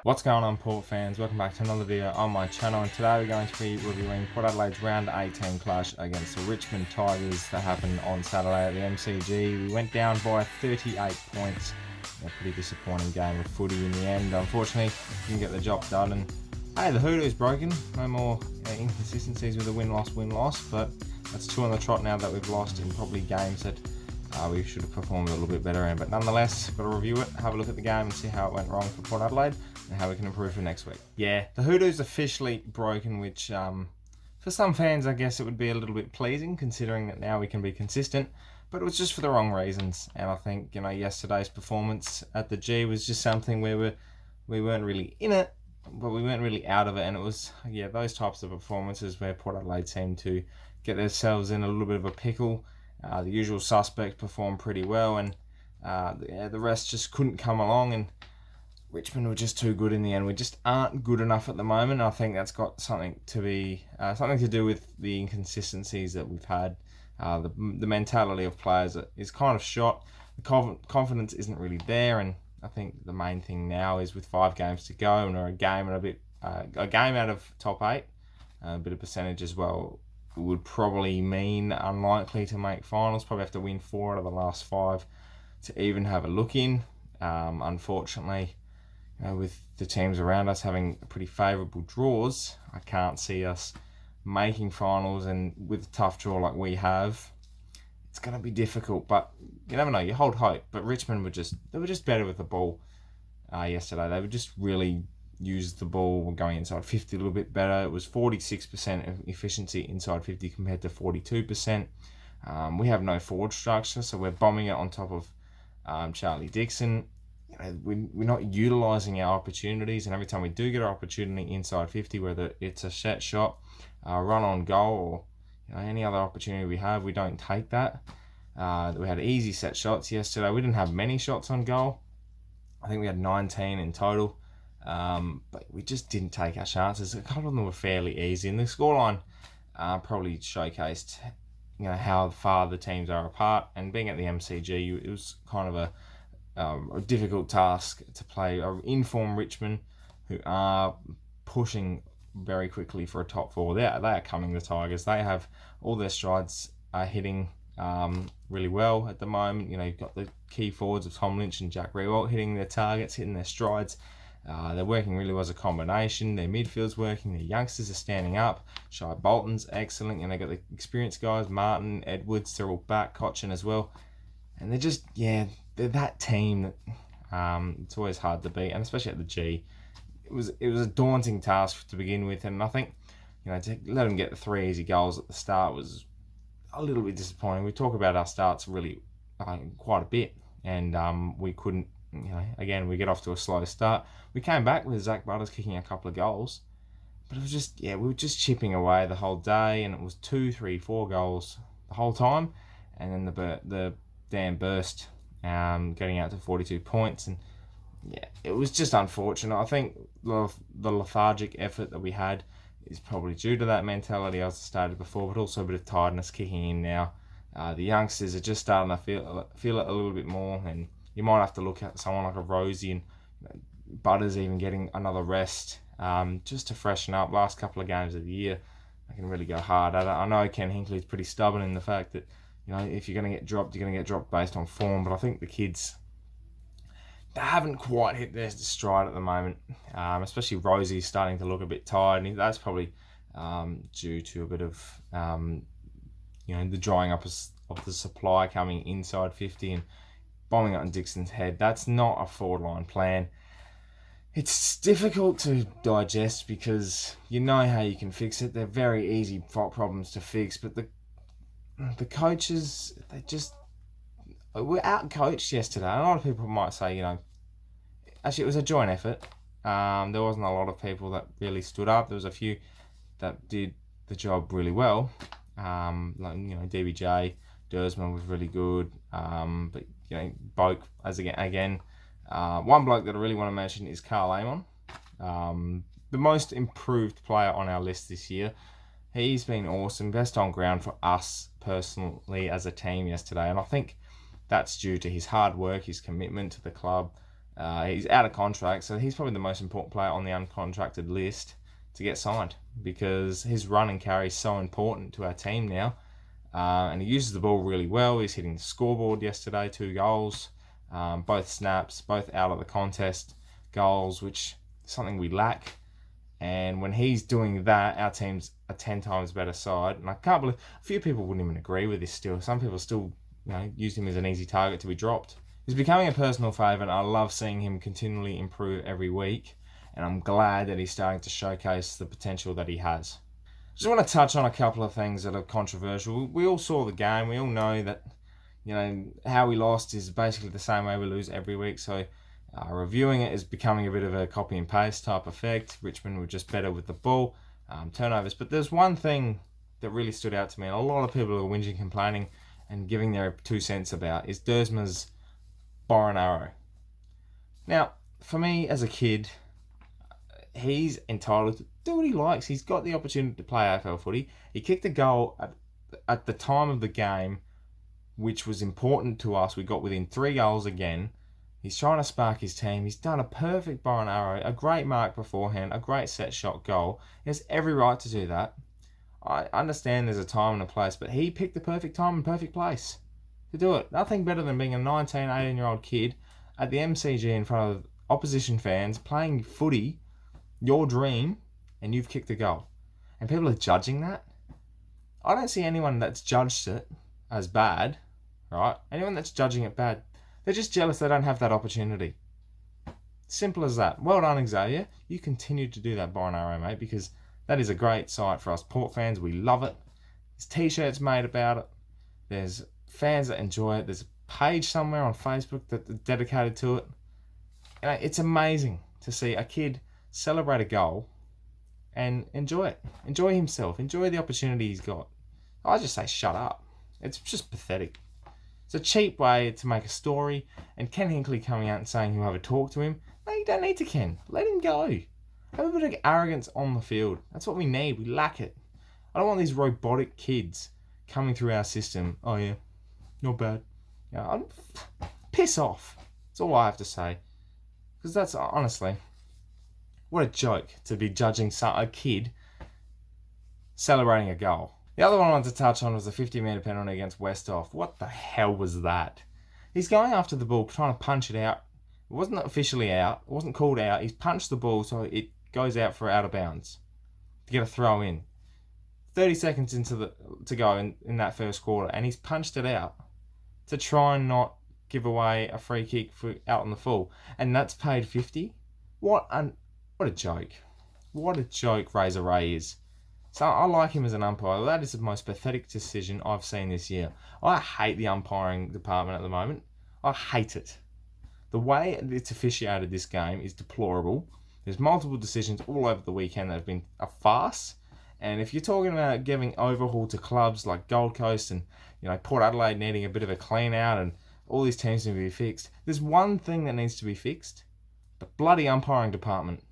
What's going on, Port fans? Welcome back to another video on my channel, and today we're going to be reviewing Port Adelaide's round 18 clash against the Richmond Tigers that happened on Saturday at the MCG. We went down by 38 points. A pretty disappointing game of footy in the end. Unfortunately, didn't get the job done, and hey, the hoodoo's broken. No more inconsistencies with the win-loss, but that's two on the trot now that we've lost in probably games that we should have performed a little bit better in. But nonetheless, got to review it, have a look at the game and see how it went wrong for Port Adelaide and how we can improve for next week. Yeah, the hoodoo's officially broken, which for some fans I guess it would be a little bit pleasing considering that now we can be consistent, but it was just for the wrong reasons. And I think, yesterday's performance at the G was just something where we weren't really in it, but we weren't really out of it. And it was, those types of performances where Port Adelaide seemed to get themselves in a little bit of a pickle. The usual suspects performed pretty well, and the rest just couldn't come along, and Richmond were just too good in the end. We just aren't good enough at the moment. I think that's got something to do with the inconsistencies that we've had. The mentality of players is kind of shot. The confidence isn't really there, and I think the main thing now is with 5 games to go and we're a game out of top 8, a bit of percentage as well, would probably mean unlikely to make finals. Probably have to win 4 out of the last 5 to even have a look in. Unfortunately, with the teams around us having pretty favourable draws, I can't see us making finals, and with a tough draw like we have, it's going to be difficult. But you never know, you hold hope. But Richmond were just better with the ball yesterday. They were just really used the ball going inside 50 a little bit better. It was 46% efficiency inside 50 compared to 42%. We have no forward structure, so we're bombing it on top of Charlie Dixon. We're not utilising our opportunities, and every time we do get an opportunity inside 50, whether it's a set shot, run on goal, or any other opportunity we have, we don't take that. We had easy set shots yesterday. We didn't have many shots on goal. I think we had 19 in total. But we just didn't take our chances. A couple of them were fairly easy, and the scoreline probably showcased how far the teams are apart. And being at the MCG, it was kind of a difficult task to play in-form Richmond, who are pushing very quickly for a top 4. They are coming, the Tigers. They have all their strides are hitting really well at the moment. You've got the key forwards of Tom Lynch and Jack Riewoldt hitting their targets, hitting their strides. They're working really well as a combination. Their midfield's working. Their youngsters are standing up. Shai Bolton's excellent. They've got the experienced guys, Martin, Edwards, they're all back, Cochin as well. And they're just, they're that team that it's always hard to beat, and especially at the G. It was a daunting task to begin with, and I think, to let them get the 3 easy goals at the start was a little bit disappointing. We talk about our starts really quite a bit, and we couldn't. Again, we get off to a slow start. We came back with Zach Butters kicking a couple of goals, but it was just, we were just chipping away the whole day, and it was 2, 3, 4 goals the whole time, and then the damn burst, getting out to 42 points, and it was just unfortunate. I think the lethargic effort that we had is probably due to that mentality as I stated before, but also a bit of tiredness kicking in now. The youngsters are just starting to feel it a little bit more, and you might have to look at someone like a Rosie and Butters even getting another rest just to freshen up. Last couple of games of the year, they can really go hard at it. I know Ken Hinkley's pretty stubborn in the fact that if you're going to get dropped, you're going to get dropped based on form. But I think the kids, they haven't quite hit their stride at the moment. Especially Rosie's starting to look a bit tired, and that's probably due to a bit of the drying up of the supply coming inside 50 and bombing it on Dixon's head. That's not a forward line plan. It's difficult to digest because you know how you can fix it. They're very easy problems to fix, but the coaches, we're out coached yesterday. A lot of people might say, actually it was a joint effort. There wasn't a lot of people that really stood up. There was a few that did the job really well. DBJ, Dersman was really good. But Boak, as again, one bloke that I really want to mention is Carl Amon, the most improved player on our list this year. He's been awesome, best on ground for us personally as a team yesterday, and I think that's due to his hard work, his commitment to the club, He's out of contract, so he's probably the most important player on the uncontracted list to get signed, because his run and carry is so important to our team now. And he uses the ball really well. He's hitting the scoreboard yesterday, 2 goals, both snaps, both out of the contest goals, which is something we lack. And when he's doing that, our team's a 10 times better side. And I can't believe a few people wouldn't even agree with this still. Some people still, use him as an easy target to be dropped. He's becoming a personal favourite. I love seeing him continually improve every week. And I'm glad that he's starting to showcase the potential that he has. Just want to touch on a couple of things that are controversial. We all saw the game. We all know that, how we lost is basically the same way we lose every week. So reviewing it is becoming a bit of a copy and paste type effect. Richmond were just better with the ball, turnovers. But there's one thing that really stood out to me, and a lot of people are whinging, complaining, and giving their 2 cents about, is Dersma's bar and arrow. Now, for me as a kid, he's entitled to do what he likes. He's got the opportunity to play AFL footy. He kicked a goal at the time of the game, which was important to us. We got within 3 goals again. He's trying to spark his team. He's done a perfect bar and arrow, a great mark beforehand, a great set shot goal. He has every right to do that. I understand there's a time and a place, but he picked the perfect time and perfect place to do it. Nothing better than being a 19, 18-year-old kid at the MCG in front of opposition fans playing footy, your dream, and you've kicked a goal. And people are judging that. I don't see anyone that's judged it as bad, right? Anyone that's judging it bad, they're just jealous they don't have that opportunity. Simple as that. Well done, Xavier. You continue to do that bar and arrow, mate, because that is a great sight for us Port fans. We love it. There's t-shirts made about it. There's fans that enjoy it. There's a page somewhere on Facebook that's dedicated to it. It's amazing to see a kid celebrate a goal and enjoy it. Enjoy himself. Enjoy the opportunity he's got. I just say shut up. It's just pathetic. It's a cheap way to make a story, and Ken Hinkley coming out and saying he'll have a talk to him. No, you don't need to, Ken. Let him go. Have a bit of arrogance on the field. That's what we need. We lack it. I don't want these robotic kids coming through our system. Oh yeah, not bad. Piss off. That's all I have to say. Because that's, honestly, what a joke to be judging a kid celebrating a goal. The other one I wanted to touch on was the 50-metre penalty against Westhoff. What the hell was that? He's going after the ball, trying to punch it out. It wasn't officially out. It wasn't called out. He's punched the ball so it goes out for out of bounds to get a throw in. 30 seconds to go in that first quarter, and he's punched it out to try and not give away a free kick out on the full. And that's paid 50? What a joke. What a joke Razor Ray is. So I like him as an umpire. That is the most pathetic decision I've seen this year. I hate the umpiring department at the moment. I hate it. The way it's officiated this game is deplorable. There's multiple decisions all over the weekend that have been a farce. And if you're talking about giving overhaul to clubs like Gold Coast and Port Adelaide needing a bit of a clean out and all these teams need to be fixed, there's one thing that needs to be fixed: the bloody umpiring department.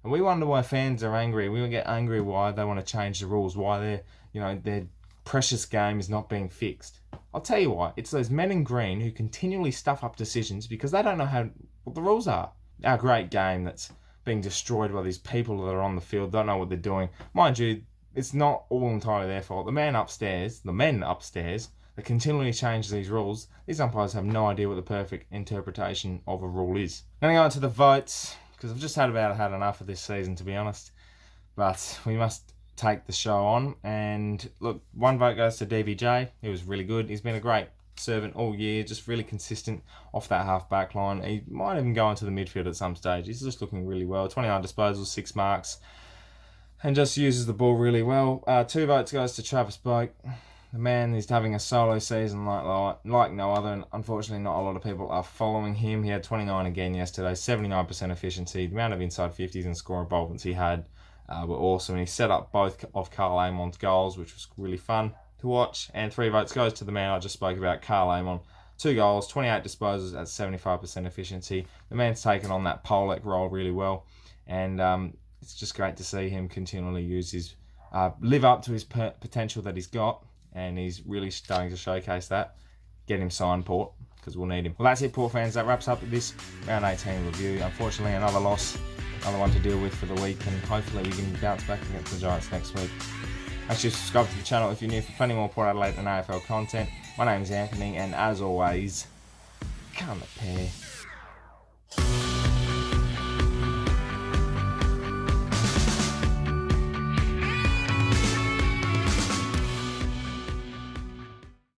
And we wonder why fans are angry. We get angry why they want to change the rules, why their precious game is not being fixed. I'll tell you why. It's those men in green who continually stuff up decisions because they don't know what the rules are. Our great game that's being destroyed by these people that are on the field, don't know what they're doing. Mind you, it's not all entirely their fault. The men upstairs that continually change these rules, these umpires have no idea what the perfect interpretation of a rule is. Now going on to the votes, because I've just had enough of this season, to be honest. But we must take the show on. And look, one vote goes to DVJ. He was really good. He's been a great servant all year, just really consistent off that half-back line. He might even go into the midfield at some stage. He's just looking really well. 29 disposals, 6 marks, and just uses the ball really well. 2 votes goes to Travis Boak. The man is having a solo season like no other, and unfortunately not a lot of people are following him. He had 29 again yesterday, 79% efficiency. The amount of inside 50s and score involvements he had were awesome. And he set up both of Carl Amon's goals, which was really fun to watch. And 3 votes goes to the man I just spoke about, Carl Amon. 2 goals, 28 disposals at 75% efficiency. The man's taken on that Pollock role really well, and it's just great to see him continually use his live up to his potential that he's got. And he's really starting to showcase that. Get him signed, Port. because we'll need him. Well, that's it, Port fans. That wraps up this round 18 review. Unfortunately, another loss, another one to deal with for the week, and hopefully we can bounce back against the Giants next week. Make sure you subscribe to the channel if you're new for plenty more Port Adelaide and AFL content. My name's Anthony, and as always, come the pair.